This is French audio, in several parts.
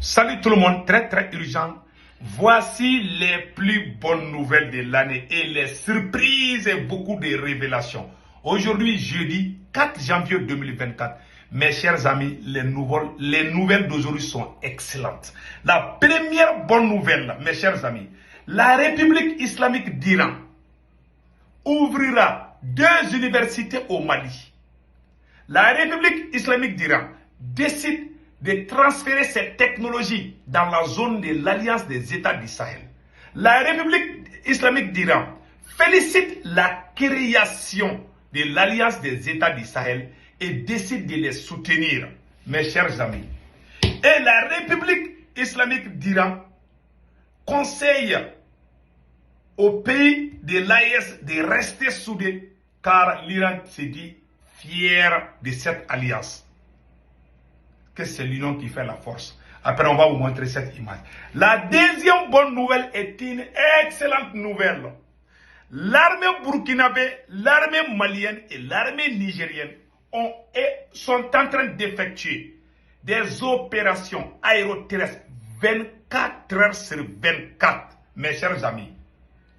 Salut tout le monde, très urgent. Voici les plus bonnes nouvelles de l'année et les surprises et beaucoup de révélations. Aujourd'hui, jeudi 4 janvier 2024. Mes chers amis, les nouvelles d'aujourd'hui sont excellentes. La première bonne nouvelle, mes chers amis, la République islamique d'Iran ouvrira 2 universités au Mali. La République islamique d'Iran décide de transférer ces technologies dans la zone de l'Alliance des États du Sahel. La République islamique d'Iran félicite la création de l'Alliance des États du Sahel et décide de les soutenir, mes chers amis. Et la République islamique d'Iran conseille aux pays de l'AES de rester soudés car l'Iran se dit fier de cette alliance. Que c'est l'union qui fait la force. Après, on va vous montrer cette image. La deuxième bonne nouvelle est une excellente nouvelle. L'armée burkinabé, l'armée malienne et l'armée nigérienne sont en train d'effectuer des opérations aéroterrestres 24 heures sur 24. Mes chers amis,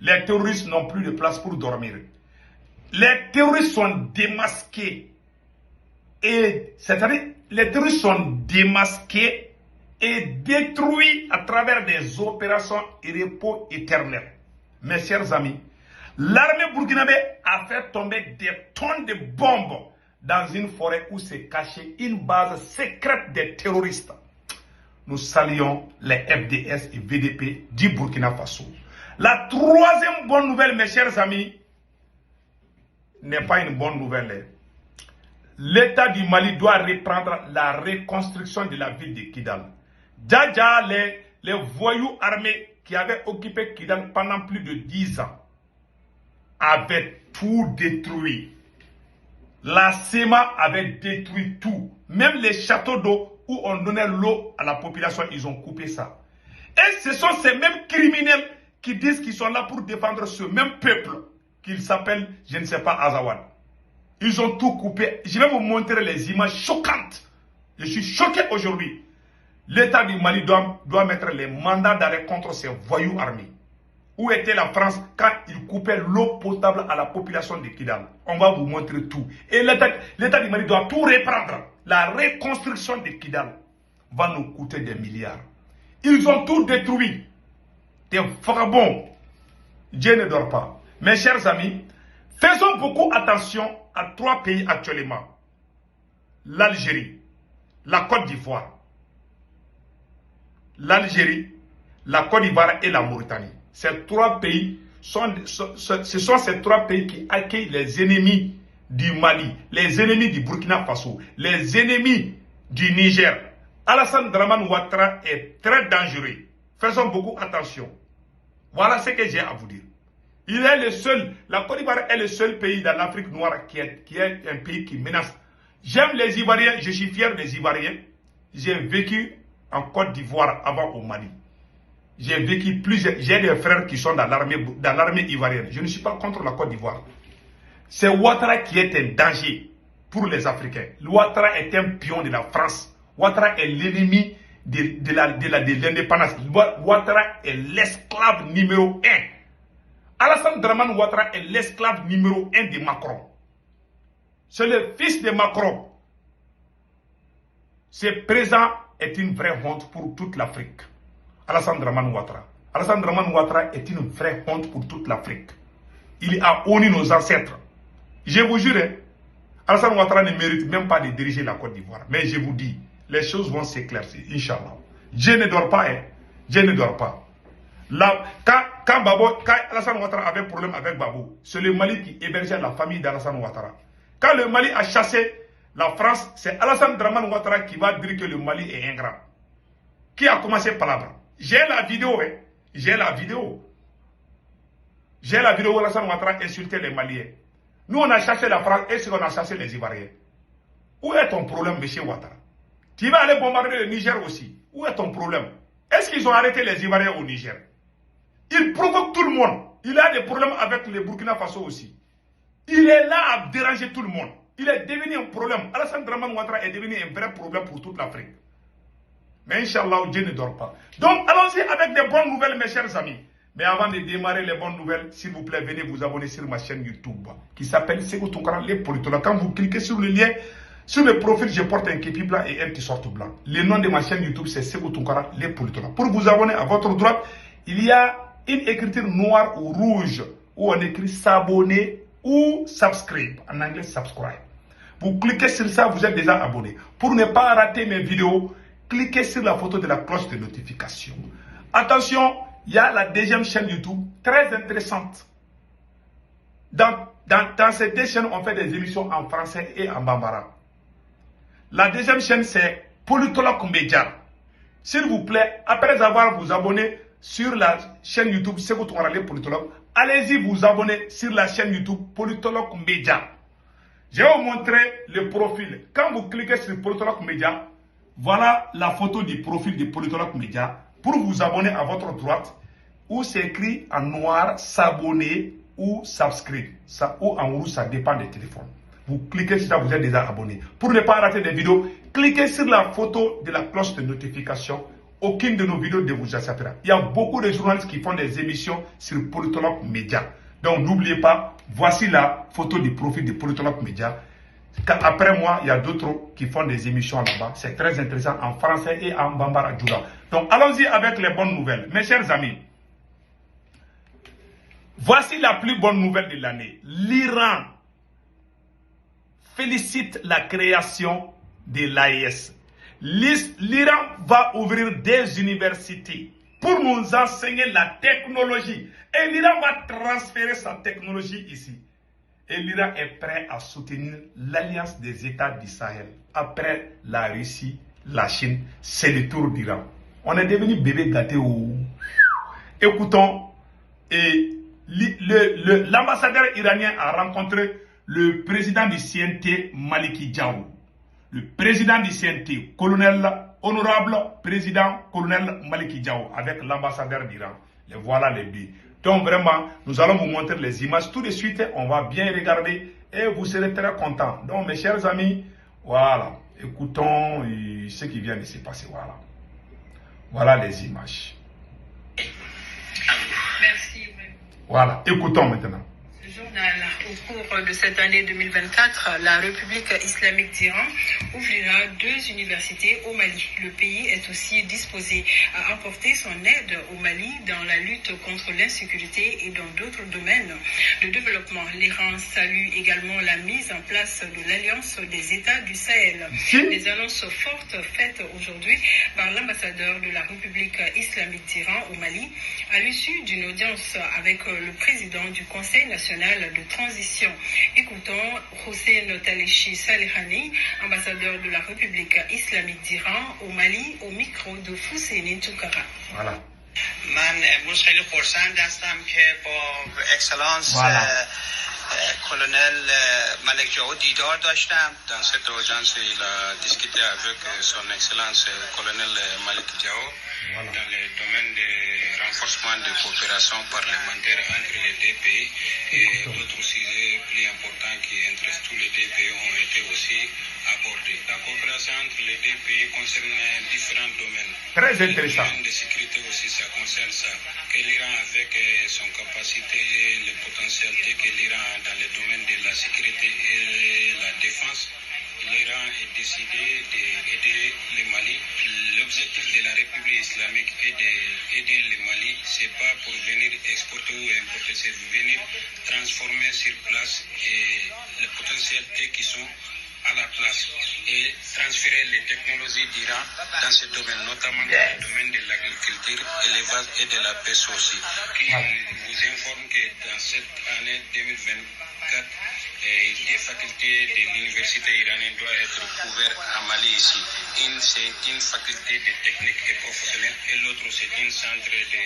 les terroristes n'ont plus de place pour dormir. Les terroristes sont démasqués. Et c'est-à-dire, les terroristes sont démasqués et détruits à travers des opérations et repos éternels. Mes chers amis, l'armée burkinabé a fait tomber des tonnes de bombes dans une forêt où s'est cachée une base secrète des terroristes. Nous saluons les FDS et VDP du Burkina Faso. La troisième bonne nouvelle, mes chers amis, n'est pas une bonne nouvelle. L'État du Mali doit reprendre la reconstruction de la ville de Kidal. Déjà, les voyous armés qui avaient occupé Kidal pendant plus de 10 ans avaient tout détruit. La SEMA avait détruit tout. Même les châteaux d'eau où on donnait l'eau à la population, ils ont coupé ça. Et ce sont ces mêmes criminels qui disent qu'ils sont là pour défendre ce même peuple qu'ils s'appellent, je ne sais pas, Azawad. Ils ont tout coupé. Je vais vous montrer les images choquantes. Je suis choqué aujourd'hui. L'État du Mali doit mettre les mandats d'arrêt contre ces voyous armés. Où était la France quand ils coupaient l'eau potable à la population de Kidal? On va vous montrer tout. Et l'État du Mali doit tout reprendre. La reconstruction de Kidal va nous coûter des milliards. Ils ont tout détruit. Des vagabonds. Dieu ne dort pas. Mes chers amis, faisons beaucoup attention à 3 pays actuellement. L'Algérie, la Côte d'Ivoire. L'Algérie, la Côte d'Ivoire et la Mauritanie. Ces 3 pays, ce sont ces 3 pays qui accueillent les ennemis du Mali, les ennemis du Burkina Faso, les ennemis du Niger. Alassane Dramane Ouattara est très dangereux. Faisons beaucoup attention. Voilà ce que j'ai à vous dire. Il est le seul, la Côte d'Ivoire est le seul pays dans l'Afrique noire qui est un pays qui menace. J'aime les Ivoiriens, je suis fier des Ivoiriens. J'ai vécu en Côte d'Ivoire avant au Mali. J'ai vécu j'ai des frères qui sont dans l'armée ivoirienne. Je ne suis pas contre la Côte d'Ivoire. C'est Ouattara qui est un danger pour les Africains. Ouattara est un pion de la France. Ouattara est l'ennemi de l'indépendance. Ouattara est l'esclave numéro 1. Alassane Dramane Ouattara est l'esclave numéro 1 de Macron. C'est le fils de Macron. Ce présent est une vraie honte pour toute l'Afrique. Alassane Dramane Ouattara. Alassane Dramane Ouattara est une vraie honte pour toute l'Afrique. Il a honni nos ancêtres. Je vous jure, Alassane Ouattara ne mérite même pas de diriger la Côte d'Ivoire. Mais je vous dis, les choses vont s'éclaircir, Inch'Allah. Dieu ne dort pas, hein. Dieu ne dort pas. Là, quand Alassane Ouattara avait un problème avec Babou, c'est le Mali qui hébergeait la famille d'Alassane Ouattara. Quand le Mali a chassé la France, c'est Alassane Dramane Ouattara qui va dire que le Mali est ingrat. Qui a commencé par là? J'ai la vidéo, hein. J'ai la vidéo. J'ai la vidéo où Alassane Ouattara insultait les Maliens. Nous, on a chassé la France et on a chassé les Ivoiriens. Où est ton problème, M. Ouattara? Tu vas aller bombarder le Niger aussi. Où est ton problème? Est-ce qu'ils ont arrêté les Ivoiriens au Niger? Il provoque tout le monde. Il a des problèmes avec le Burkina Faso aussi. Il est là à déranger tout le monde. Il est devenu un problème. Alassane Dramane Ouattara est devenu un vrai problème pour toute l'Afrique. Mais Inch'Allah, Dieu ne dort pas. Donc, allons-y avec des bonnes nouvelles, mes chers amis. Mais avant de démarrer les bonnes nouvelles, s'il vous plaît, venez vous abonner sur ma chaîne YouTube qui s'appelle Sékou Tounkara, les politologues. Quand vous cliquez sur le lien, sur le profil, je porte un képi blanc et un t-shirt blanc. Le nom de ma chaîne YouTube, c'est Sékou Tounkara, les politologues. Pour vous abonner, à votre droite, il y a une écriture noire ou rouge où on écrit s'abonner ou subscribe. En anglais, subscribe. Vous cliquez sur ça, vous êtes déjà abonné. Pour ne pas rater mes vidéos, cliquez sur la photo de la cloche de notification. Attention, il y a la deuxième chaîne YouTube, très intéressante. Dans ces deux chaînes, on fait des émissions en français et en bambara. La deuxième chaîne, c'est Politologue Média. S'il vous plaît, après avoir vous abonné sur la chaîne YouTube Sékou Tounkara les politologues, allez-y vous abonner sur la chaîne YouTube Politologue Média. Je vais vous montrer le profil. Quand vous cliquez sur Politologue Média, voilà la photo du profil du Politologue Média. Pour vous abonner à votre droite, où c'est écrit en noir s'abonner ou subscribe. Ça, ou en rouge, ça dépend des téléphones. Vous cliquez sur ça, vous êtes déjà abonné. Pour ne pas rater des vidéos, cliquez sur la photo de la cloche de notification. Aucune de nos vidéos ne vous échappera. Il y a beaucoup de journalistes qui font des émissions sur Politologue Média. Donc n'oubliez pas, voici la photo du profil de Politologue Média. Après moi, il y a d'autres qui font des émissions là-bas. C'est très intéressant en français et en bambara djoula. Donc allons-y avec les bonnes nouvelles. Mes chers amis, voici la plus bonne nouvelle de l'année. L'Iran félicite la création de l'AES. L'Iran va ouvrir des universités pour nous enseigner la technologie. Et l'Iran va transférer sa technologie ici. Et l'Iran est prêt à soutenir l'alliance des États du Sahel. Après la Russie, la Chine, c'est le tour d'Iran. On est devenu bébé gâté. Écoutons, l'ambassadeur iranien a rencontré le président du CNT, Maliki Diaw. Le président du CNT, honorable président colonel Maliki Diaw, avec l'ambassadeur d'Iran. Les voilà les deux. Donc vraiment, nous allons vous montrer les images tout de suite. On va bien regarder et vous serez très contents. Donc mes chers amis, voilà. Écoutons ce qui vient de se passer. Voilà. Voilà les images. Merci. Voilà. Écoutons maintenant. Journal. Au cours de cette année 2024, la République islamique d'Iran ouvrira 2 universités au Mali. Le pays est aussi disposé à apporter son aide au Mali dans la lutte contre l'insécurité et dans d'autres domaines de développement. L'Iran salue également la mise en place de l'Alliance des États du Sahel. Des annonces fortes faites aujourd'hui par l'ambassadeur de la République islamique d'Iran au Mali à l'issue d'une audience avec le président du Conseil national de transition. Écoutons Hossein Talechi Salihani, ambassadeur de la République islamique d'Iran au Mali, au micro de Fousseini Tounkara. Voilà. من امروز خیلی خرسند هستم که با اکسلانس colonel Malek Diaw دیدار داشتم. Dans cette audience, il a discuté avec son excellence colonel Malek Diaw dans le domaine de renforcement de coopération parlementaire entre les deux pays et d'autres sujets plus importants qui intéressent tous les deux pays ont été aussi abordés. La coopération entre les deux pays concerne différents domaines. Très intéressant. Le domaine de sécurité aussi, ça concerne ça. Que l'Iran, avec son capacité et les potentialités que l'Iran a dans le domaine de la sécurité et la défense, l'Iran est décidé d'aider le Mali. L'objectif de la République islamique est d'aider le Mali. Ce n'est pas pour venir exporter ou importer, c'est venir transformer sur place les potentialités qui sont à la place et transférer les technologies d'Iran dans ce domaine, notamment dans le domaine de l'agriculture, élevage et de la pêche aussi. Qui vous informe que dans cette année 2024, des facultés de l'université iranienne doivent être couvertes à Mali ici. Une, c'est une faculté de technique et professionnelle et l'autre, c'est un centre de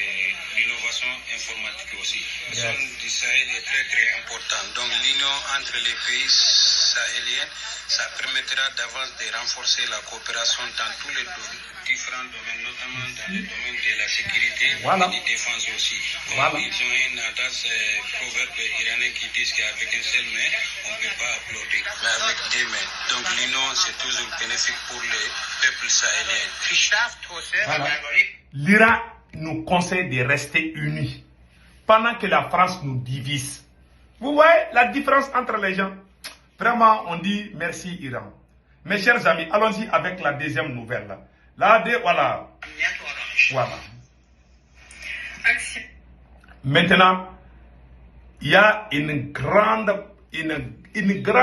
l'innovation informatique aussi. La zone du Sahel est très très importante. Donc l'union entre les pays sahéliens, ça permettra d'avance de renforcer la coopération dans tous les différents domaines, notamment dans le domaine de la sécurité et Voilà. de défense aussi. Voilà. Ils ont un adage proverbe iranien qui dit qu'avec une seule main, on ne peut pas applaudir, mais avec deux mains. Donc l'union, c'est toujours bénéfique pour les peuples sahéliens. Voilà. L'Iran nous conseille de rester unis pendant que la France nous divise. Vous voyez la différence entre les gens? Vraiment, on dit merci Iran. Mes chers amis, allons-y avec la deuxième nouvelle. Voilà. Voilà. Maintenant, il y a une grande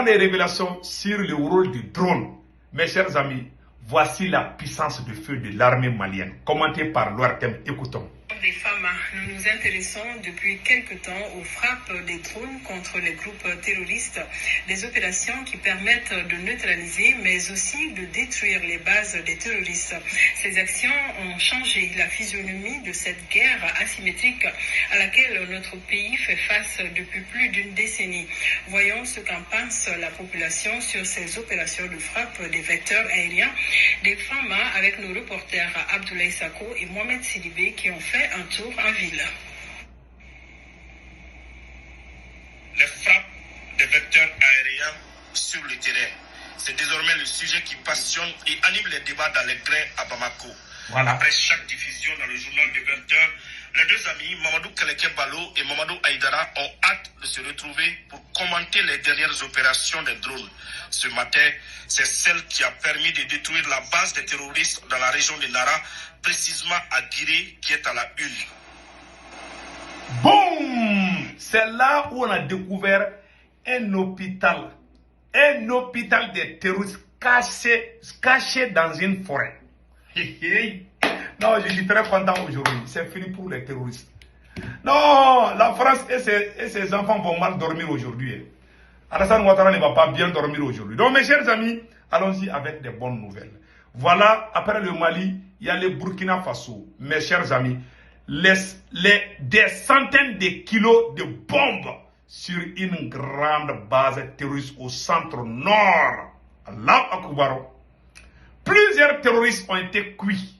révélation sur le rôle du drone. Mes chers amis, voici la puissance de feu de l'armée malienne, commentée par l'ORTM. Écoutons. Des femmes, nous nous intéressons depuis quelque temps aux frappes des drones contre les groupes terroristes, des opérations qui permettent de neutraliser mais aussi de détruire les bases des terroristes. Ces actions ont changé la physionomie de cette guerre asymétrique à laquelle notre pays fait face depuis plus d'une décennie. Voyons ce qu'en pense la population sur ces opérations de frappe des vecteurs aériens des femmes avec nos reporters Abdoulaye Sako et Mohamed Sidibé qui ont fait un tour en ville. Les frappes des vecteurs aériens sur le terrain, c'est désormais le sujet qui passionne et anime les débats dans les grains à Bamako. Voilà. Après chaque diffusion dans le journal de 20 heures, les deux amis, Mamadou Keleke Balo et Mamadou Aïdara, ont hâte de se retrouver pour commenter les dernières opérations des drones. Ce matin, c'est celle qui a permis de détruire la base des terroristes dans la région de Lara, précisément à Guiré, qui est à la une. Boum! C'est là où on a découvert un hôpital des terroristes caché dans une forêt. Non, je suis très content aujourd'hui. C'est fini pour les terroristes. Non, la France et ses enfants vont mal dormir aujourd'hui. Alassane Ouattara ne va pas bien dormir aujourd'hui. Donc, mes chers amis, allons-y avec des bonnes nouvelles. Voilà, après le Mali, il y a le Burkina Faso. Mes chers amis, des centaines de kilos de bombes sur une grande base terroriste au centre nord. Allah Akbar. Plusieurs terroristes ont été cuits.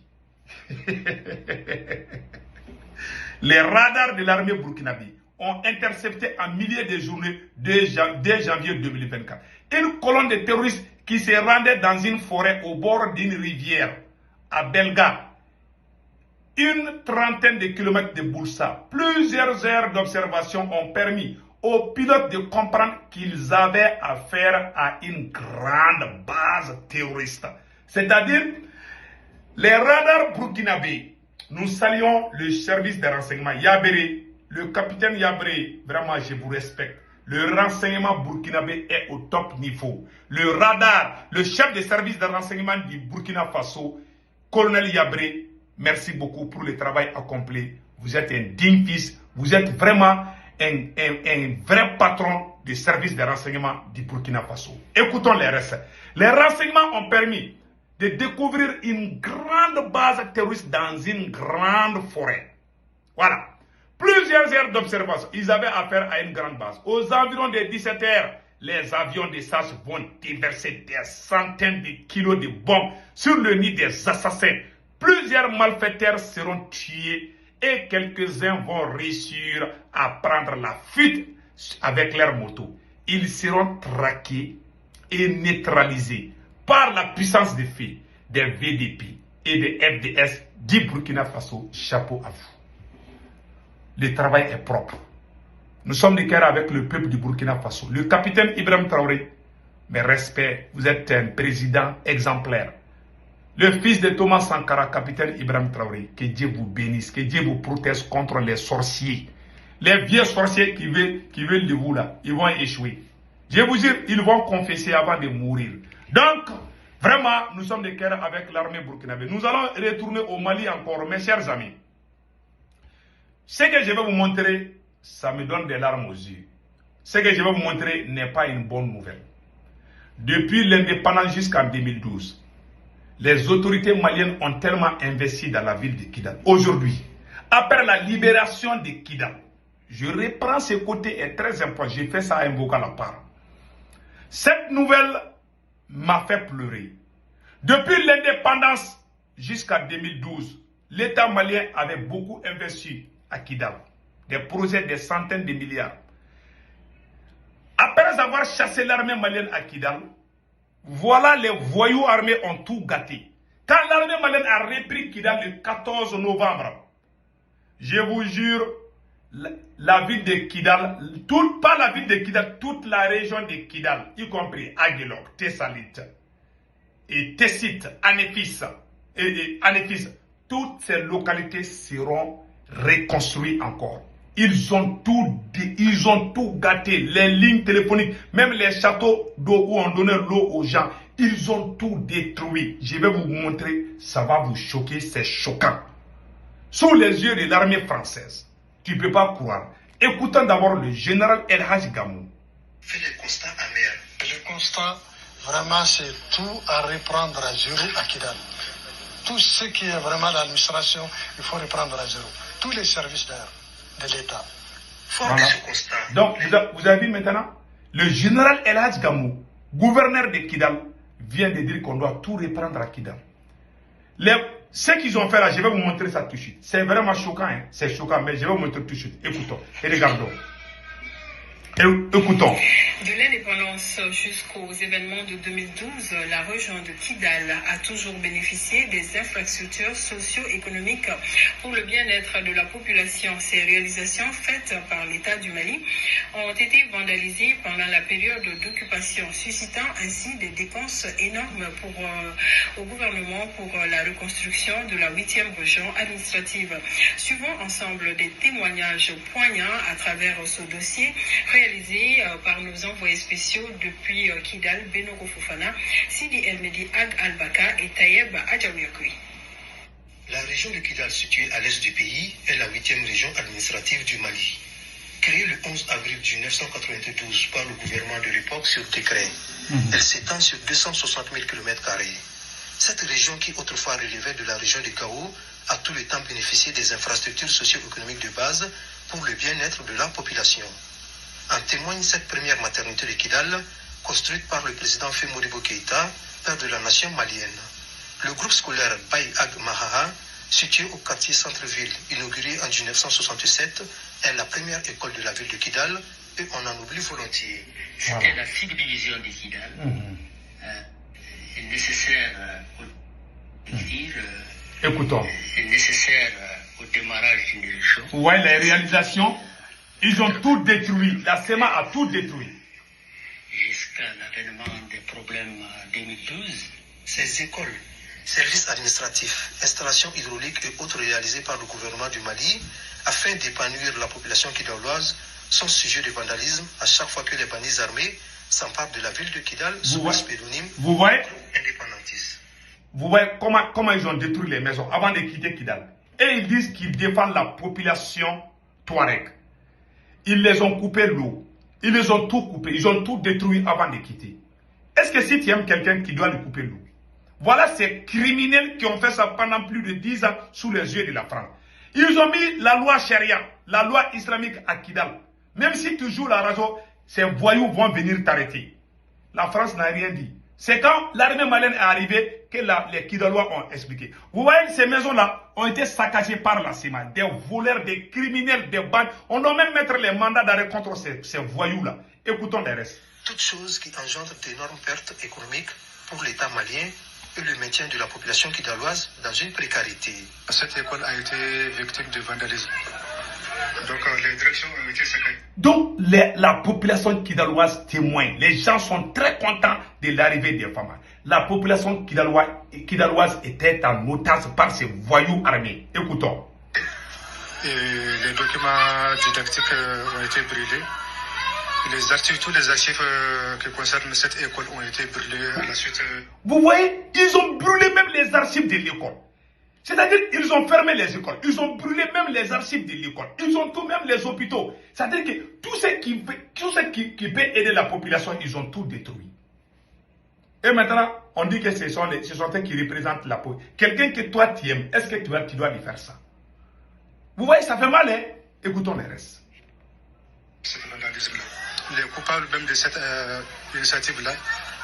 Les radars de l'armée burkinabé ont intercepté en milliers de journées dès janvier 2024 une colonne de terroristes qui se rendait dans une forêt au bord d'une rivière à Belga, une trentaine de kilomètres de Boursa. Plusieurs heures d'observation ont permis aux pilotes de comprendre qu'ils avaient affaire à une grande base terroriste. C'est-à-dire, les radars burkinabés. Nous saluons le service de renseignement Yabré, le capitaine Yabré, vraiment je vous respecte. Le renseignement burkinabé est au top niveau. Le radar, le chef de service de renseignement du Burkina Faso, colonel Yabré, merci beaucoup pour le travail accompli. Vous êtes un digne fils, vous êtes vraiment un vrai patron du service de renseignement du Burkina Faso. Écoutons les restes. Les renseignements ont permis de découvrir une grande base terroriste dans une grande forêt. Voilà. Plusieurs heures d'observation. Ils avaient affaire à une grande base. Aux environs de 17 heures, les avions de SAS vont déverser des centaines de kilos de bombes sur le nid des assassins. Plusieurs malfaiteurs seront tués et quelques-uns vont réussir à prendre la fuite avec leur moto. Ils seront traqués et neutralisés par la puissance des faits des VDP et des FDS du Burkina Faso. Chapeau à vous. Le travail est propre. Nous sommes de cœur avec le peuple du Burkina Faso. Le capitaine Ibrahim Traoré, mes respects, vous êtes un président exemplaire. Le fils de Thomas Sankara, capitaine Ibrahim Traoré, que Dieu vous bénisse, que Dieu vous protège contre les sorciers. Les vieux sorciers qui veulent de vous là, ils vont échouer. Je vous dis, ils vont confesser avant de mourir. Donc, vraiment, nous sommes de cœur avec l'armée burkinabé. Nous allons retourner au Mali encore, mes chers amis. Ce que je vais vous montrer, ça me donne des larmes aux yeux. Ce que je vais vous montrer n'est pas une bonne nouvelle. Depuis l'indépendance jusqu'en 2012, les autorités maliennes ont tellement investi dans la ville de Kidal. Aujourd'hui, après la libération de Kidal, je reprends ce côté est très important. J'ai fait ça à un vocal à part. Cette nouvelle m'a fait pleurer. Depuis l'indépendance jusqu'à 2012, l'État malien avait beaucoup investi à Kidal. Des projets de centaines de milliards. Après avoir chassé l'armée malienne à Kidal, voilà les voyous armés ont tout gâté. Quand l'armée malienne a repris Kidal le 14 novembre, je vous jure, la ville de Kidal, pas la ville de Kidal, toute la région de Kidal, y compris Aguelok, Tessalit, et Tessit, Anefis, toutes ces localités seront reconstruites encore. Ils ont tout gâté, les lignes téléphoniques, même les châteaux d'eau où on donnait l'eau aux gens, ils ont tout détruit. Je vais vous montrer, ça va vous choquer, c'est choquant. Sous les yeux de l'armée française, tu ne peux pas croire. Écoutons d'abord le général El Hadj Gamou. Fait des constats amers. Le constat, vraiment, c'est tout à reprendre à zéro à Kidal. Tout ce qui est vraiment l'administration, il faut reprendre à zéro. Tous les services de l'État. Fort de ce constat. Donc, vous avez vu maintenant, le général El Hadj Gamou, gouverneur de Kidal, vient de dire qu'on doit tout reprendre à Kidal. Ce qu'ils ont fait là, je vais vous montrer ça tout de suite. C'est vraiment choquant, hein? C'est choquant, mais je vais vous montrer tout de suite. Écoutons et regardons. Écoutons. De l'indépendance jusqu'aux événements de 2012, la région de Kidal a toujours bénéficié des infrastructures socio-économiques pour le bien-être de la population. Ces réalisations faites par l'État du Mali ont été vandalisées pendant la période d'occupation, suscitant ainsi des dépenses énormes au gouvernement pour la reconstruction de la 8e région administrative. Suivons ensemble des témoignages poignants à travers ce dossier réalisé par nos envoyés spéciaux depuis Kidal, Benoro Fofana, Sidi El Medi Ag Al-Baka et Tayeb Adjawiakoui. La région de Kidal, située à l'est du pays, est la 8e région administrative du Mali. Créée le 11 avril 1992 par le gouvernement de l'époque sur décret, elle s'étend sur 260 000 km². Cette région, qui autrefois relevait de la région de Gao, a tout le temps bénéficié des infrastructures socio-économiques de base pour le bien-être de la population. En témoigne cette première maternité de Kidal, construite par le président Modibo Keïta, père de la nation malienne. Le groupe scolaire Baye Ag Mahaha, situé au quartier centre-ville, inauguré en 1967, est la première école de la ville de Kidal et on en oublie volontiers. C'était la subdivision de Kidal, nécessaire Écoutons. nécessaire au démarrage d'une région. Ouais, les réalisations. Ils ont tout détruit. La SEMA a tout détruit. Jusqu'à l'avènement des problèmes en 2012. Ces écoles, services administratifs, installations hydrauliques et autres réalisées par le gouvernement du Mali afin d'épanouir la population kidaloise sont sujets de vandalisme à chaque fois que les bandits armés s'emparent de la ville de Kidal sous le pseudonyme indépendantiste. Vous voyez comment ils ont détruit les maisons avant de quitter Kidal. Et ils disent qu'ils défendent la population touareg. Ils les ont coupé l'eau. Ils les ont tout coupé. Ils ont tout détruit avant de quitter. Est-ce que si tu aimes quelqu'un qui doit lui couper l'eau? Voilà ces criminels qui ont fait ça pendant plus de 10 ans sous les yeux de la France. Ils ont mis la loi charia, la loi islamique à Kidal. Même si tu joues la raison, ces voyous vont venir t'arrêter. La France n'a rien dit. C'est quand l'armée malienne est arrivée que les Kidalois ont expliqué. Vous voyez, ces maisons-là ont été saccagées par la SEMA. Des voleurs, des criminels, des bandes. On doit même mettre les mandats d'arrêt contre ces voyous-là. Écoutons les restes. Toutes choses qui engendrent d'énormes pertes économiques pour l'État malien et le maintien de la population kidaloise dans une précarité. Cette école a été victime de vandalisme. Donc les directions ont été saccagées. Donc la population kidaloise témoigne. Les gens sont très contents de l'arrivée des femmes. La population kidaloise était en otage par ces voyous armés. Écoutons. Et les documents didactiques ont été brûlés. Tous les archives qui concernent cette école ont été brûlés à la suite. Vous voyez, ils ont brûlé même les archives de l'école. C'est-à-dire qu'ils ont fermé les écoles. Ils ont brûlé même les archives de l'école. Ils ont tout, même les hôpitaux. C'est-à-dire que tout ce qui peut aider la population, ils ont tout détruit. Et maintenant, on dit que ce sont eux qui représentent la peau. Quelqu'un que toi tu aimes, est-ce que tu dois lui faire ça? Vous voyez, ça fait mal, hein? Écoutons les restes. Les coupables même de cette initiative-là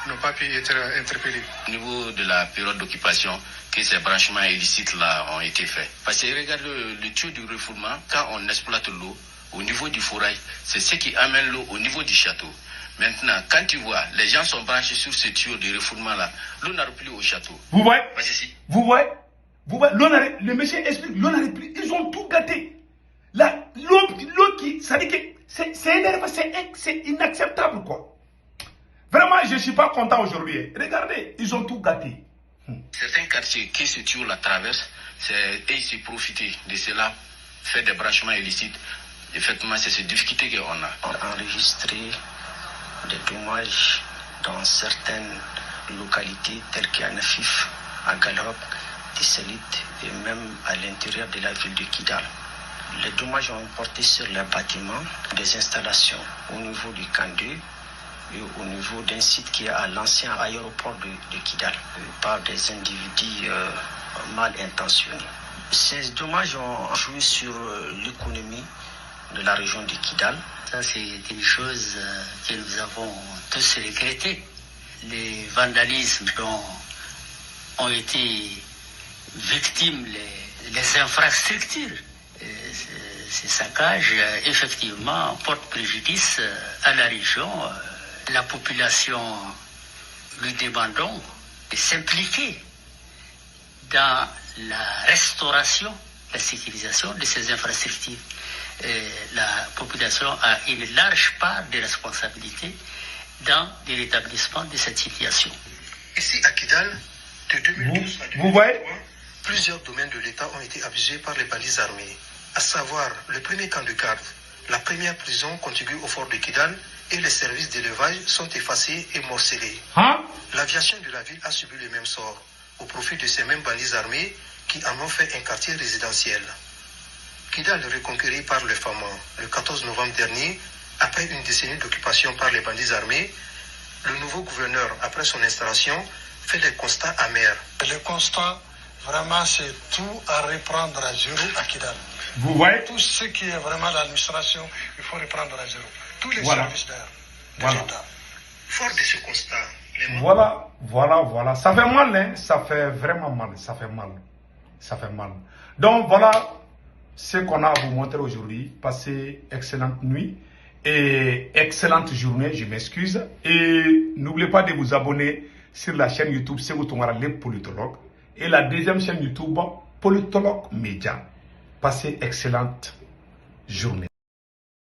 n'ont pas pu être interpellés. Au niveau de la période d'occupation, que ces branchements illicites-là ont été faits. Parce que regarde le tuyau du refoulement, quand on exploite l'eau, au niveau du fourrage, c'est ce qui amène l'eau au niveau du château. Maintenant, quand tu vois, les gens sont branchés sur ce tuyau de refoulement-là, l'eau n'arrive plus au château. Vous voyez? Vous voyez? Le monsieur explique, l'eau n'arrive plus, ils ont tout gâté. L'eau qui, ça dit que c'est inacceptable, quoi. Vraiment, je ne suis pas content aujourd'hui. Regardez, ils ont tout gâté. Certains quartiers qui ce tuyau-là traverse, et ils se profitent de cela, faire des branchements illicites. Effectivement, c'est ces difficultés qu'on a. On a enregistré des dommages dans certaines localités telles qu'à Nafif, à Galop, Tissalit et même à l'intérieur de la ville de Kidal. Les dommages ont porté sur les bâtiments, des installations au niveau du camp 2 et au niveau d'un site qui est à l'ancien aéroport de Kidal par des individus mal intentionnés. Ces dommages ont joué sur l'économie de la région de Kidal. Ça, c'est une chose que nous avons tous regretté. Les vandalismes dont ont été victimes les infrastructures. Ces saccages, effectivement, portent préjudice à la région. La population, lui demandons de s'impliquer dans la restauration, la sécurisation de ces infrastructures. La population a une large part de responsabilité dans le rétablissement de cette situation. Ici à Kidal, de 2012 à 2023, plusieurs domaines de l'État ont été abusés par les bandits armés, à savoir le premier camp de garde, la première prison contiguë au fort de Kidal et les services d'élevage sont effacés et morcelés. L'aviation de la ville a subi le même sort, au profit de ces mêmes bandits armés qui en ont fait un quartier résidentiel. Kidal reconquéri par les Famans le 14 novembre dernier, après une décennie d'occupation par les bandits armés, le nouveau gouverneur, après son installation, fait des constats amers. Le constat, vraiment, c'est tout à reprendre à zéro à Kidal. Vous voyez? Tout ce qui est vraiment l'administration, il faut reprendre à zéro. Tous les services de l'État. Fort de ce constat, Voilà. Ça fait mal, hein? Ça fait vraiment mal. Ça fait mal. Donc voilà ce qu'on a à vous montrer aujourd'hui. Passez excellente nuit et excellente journée, je m'excuse. Et n'oubliez pas de vous abonner sur la chaîne YouTube Sekou Tounkara le politologue et la deuxième chaîne YouTube Politologue Média. Passez excellente journée.